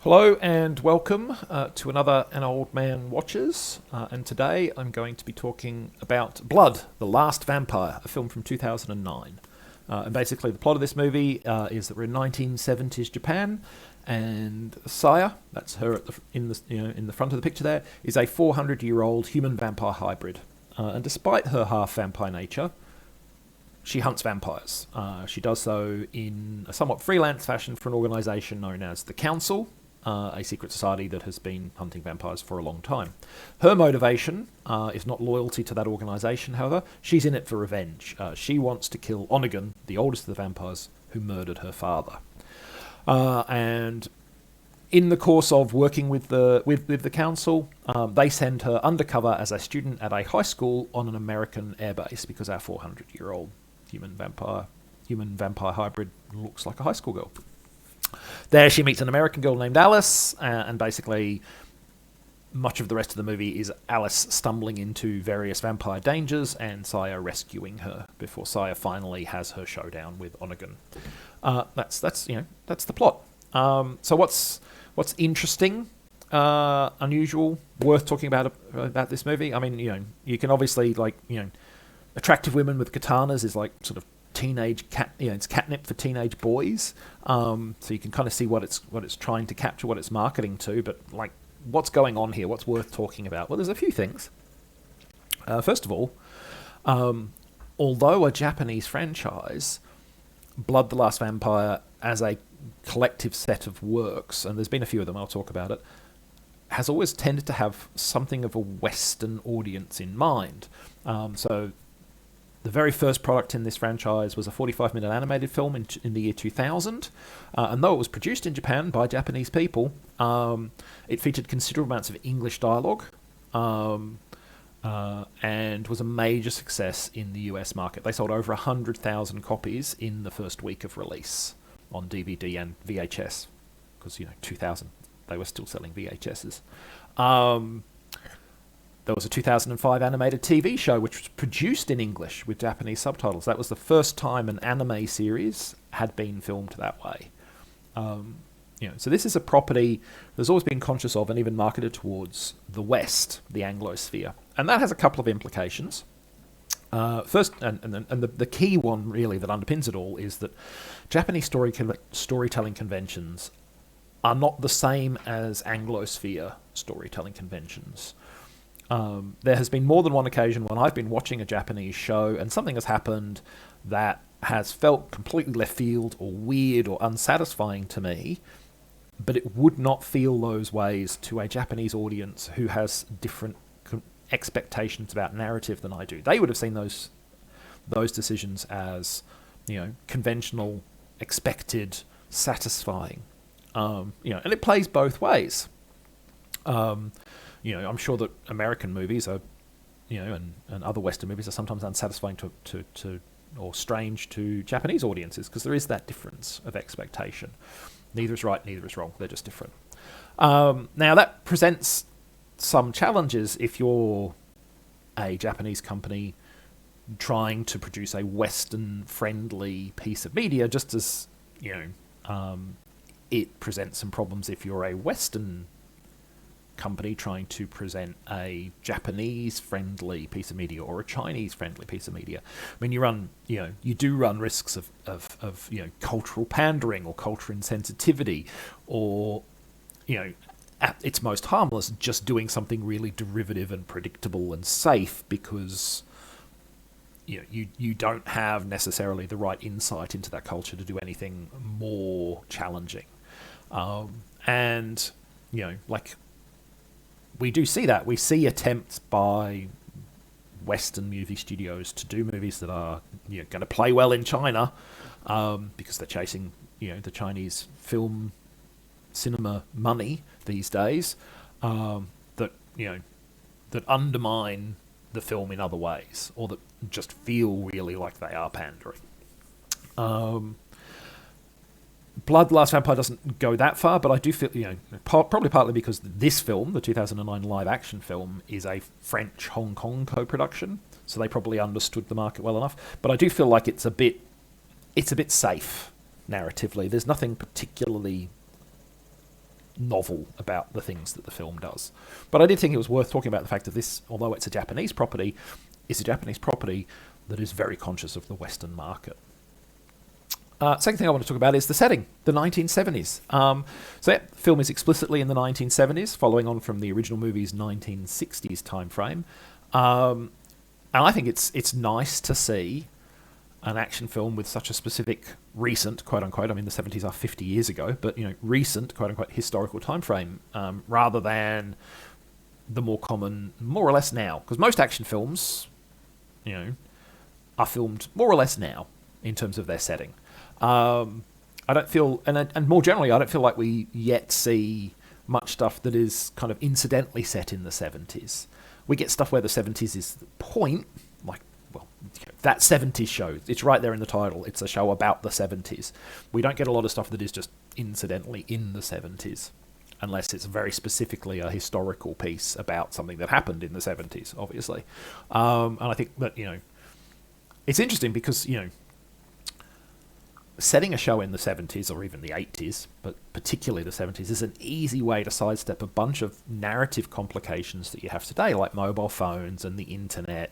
Hello and welcome to another An Old Man Watches. And today I'm going to be talking about Blood, The Last Vampire, a film from 2009. And basically, the plot of this movie is that we're in 1970s Japan, and Saya, that's her in the front of the picture there, is a 400-year-old human vampire hybrid. And despite her half vampire nature, she hunts vampires. She does so in a somewhat freelance fashion for an organisation known as the Council, a secret society that has been hunting vampires for a long time. Her motivation is not loyalty to that organisation, however. She's in it for revenge. She wants to kill Onegin, the oldest of the vampires, who murdered her father. And in the course of working with the council, they send her undercover as a student at a high school on an American airbase because our 400-year-old human vampire hybrid looks like a high school girl. There she meets an American girl named Alice, and basically much of the rest of the movie is Alice stumbling into various vampire dangers and Saya rescuing her before Saya finally has her showdown with Onegin. That's the plot. So what's interesting, unusual, worth talking about this movie? I mean, you can obviously attractive women with katanas is like sort of it's catnip for teenage boys. So you can kind of see what it's trying to capture, what it's marketing to. But what's going on here? What's worth talking about? Well, there's a few things. First of all, although a Japanese franchise, Blood: The Last Vampire, as a collective set of works, and there's been a few of them, I'll talk about it, has always tended to have something of a Western audience in mind. So the very first product in this franchise was a 45-minute animated film in the year 2000. And though it was produced in Japan by Japanese people, it featured considerable amounts of English dialogue and was a major success in the US market. They sold over 100,000 copies in the first week of release on DVD and VHS, because, 2000, they were still selling VHSs. There was a 2005 animated TV show which was produced in English with Japanese subtitles. That was the first time an anime series had been filmed that way. So this is a property that's always been conscious of and even marketed towards the West, the Anglosphere. And that has a couple of implications. First, and the key one really that underpins it all is that Japanese storytelling conventions are not the same as Anglosphere storytelling conventions. There has been more than one occasion when I've been watching a Japanese show and something has happened that has felt completely left field or weird or unsatisfying to me, but it would not feel those ways to a Japanese audience who has different expectations about narrative than I do. They would have seen those decisions as, conventional, expected, satisfying. And it plays both ways. I'm sure that American movies are, and other Western movies are sometimes unsatisfying to or strange to Japanese audiences because there is that difference of expectation. Neither is right, neither is wrong. They're just different. Now that presents some challenges if you're a Japanese company trying to produce a Western-friendly piece of media, just as it presents some problems if you're a Western company trying to present a Japanese-friendly piece of media or a Chinese-friendly piece of media. I mean, you do run risks of cultural pandering or cultural insensitivity, or at its most harmless, just doing something really derivative and predictable and safe because you don't have necessarily the right insight into that culture to do anything more challenging. We do see that. We see attempts by Western movie studios to do movies that are going to play well in China because they're chasing the Chinese film cinema money these days, that undermine the film in other ways or that just feel really like they are pandering. Blood: The Last Vampire doesn't go that far, but I do feel, probably partly because this film, the 2009 live-action film, is a French-Hong Kong co-production, so they probably understood the market well enough. But I do feel like it's a bit safe narratively. There's nothing particularly novel about the things that the film does. But I did think it was worth talking about the fact that this, although it's a Japanese property, is a Japanese property that is very conscious of the Western market. Second thing I want to talk about is the setting, the 1970s. The film is explicitly in the 1970s, following on from the original movie's 1960s time frame. And I think it's nice to see an action film with such a specific recent, quote unquote, I mean the 70s are 50 years ago, but recent, quote unquote, historical time frame, rather than the more common, more or less now. Because most action films, are filmed more or less now in terms of their setting. I don't feel, and more generally, I don't feel like we yet see much stuff that is kind of incidentally set in the 70s. We get stuff where the 70s is the point, like, that 70s show, it's right there in the title. It's a show about the 70s. We don't get a lot of stuff that is just incidentally in the 70s, unless it's very specifically a historical piece about something that happened in the 70s, obviously. And I think that, it's interesting because, setting a show in the 70s or even the 80s, but particularly the 70s, is an easy way to sidestep a bunch of narrative complications that you have today, like mobile phones and the internet,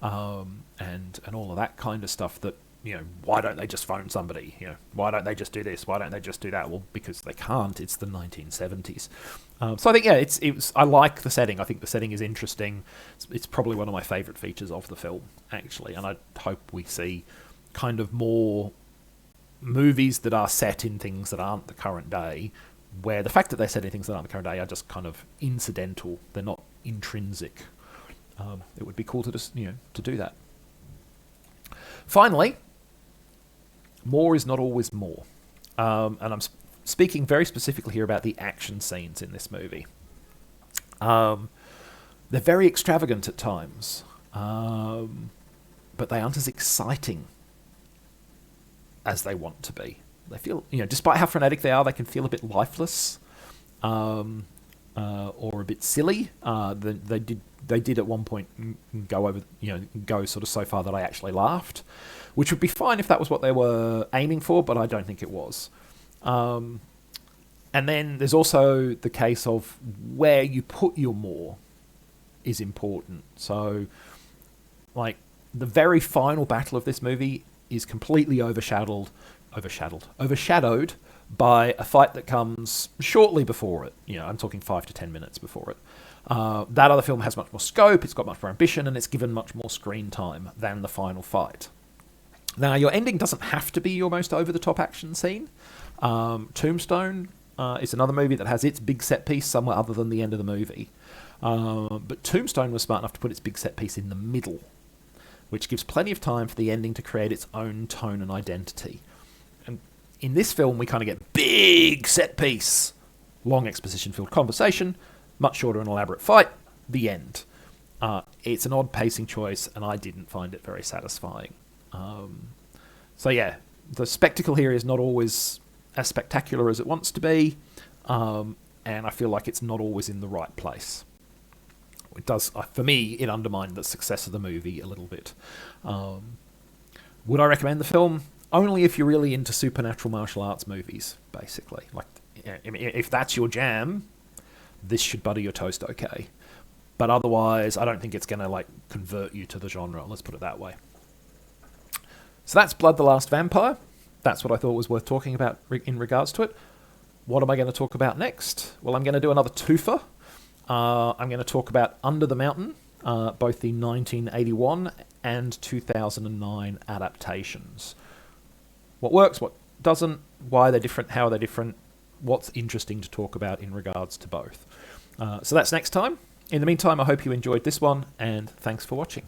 and all of that kind of stuff that, why don't they just phone somebody? Why don't they just do this? Why don't they just do that? Well, because they can't. It's the 1970s. So I think, I like the setting. I think the setting is interesting. It's probably one of my favourite features of the film, actually, and I hope we see kind of more movies that are set in things that aren't the current day, where the fact that they're set in things that aren't the current day are just kind of incidental. They're not intrinsic. It would be cool to just, to do that. Finally, more is not always more. And I'm speaking very specifically here about the action scenes in this movie. They're very extravagant at times, but they aren't as exciting as they want to be. They feel, despite how frenetic they are, they can feel a bit lifeless, or a bit silly. They did at one point go sort of so far that I actually laughed, which would be fine if that was what they were aiming for, but I don't think it was. And then there's also the case of where you put your more is important. So, like, the very final battle of this movie is completely overshadowed by a fight that comes shortly before it. I'm talking 5 to 10 minutes before it. That other film has much more scope, it's got much more ambition, and it's given much more screen time than the final fight. Now, your ending doesn't have to be your most over-the-top action scene. Tombstone is another movie that has its big set piece somewhere other than the end of the movie. But Tombstone was smart enough to put its big set piece in the middle, which gives plenty of time for the ending to create its own tone and identity. And in this film, we kind of get big set piece, long exposition-filled conversation, much shorter and elaborate fight, the end. It's an odd pacing choice, and I didn't find it very satisfying. The spectacle here is not always as spectacular as it wants to be, and I feel like it's not always in the right place. It does, for me, it undermined the success of the movie a little bit. Would I recommend the film? Only if you're really into supernatural martial arts movies, basically. Like, if that's your jam, this should butter your toast okay. But otherwise, I don't think it's going to convert you to the genre. Let's put it that way. So that's Blood the Last Vampire. That's what I thought was worth talking about in regards to it. What am I going to talk about next? Well, I'm going to do another twofer. I'm going to talk about Under the Mountain, both the 1981 and 2009 adaptations. What works, what doesn't, why they're different, how are they different, what's interesting to talk about in regards to both. So that's next time. In the meantime, I hope you enjoyed this one, and thanks for watching.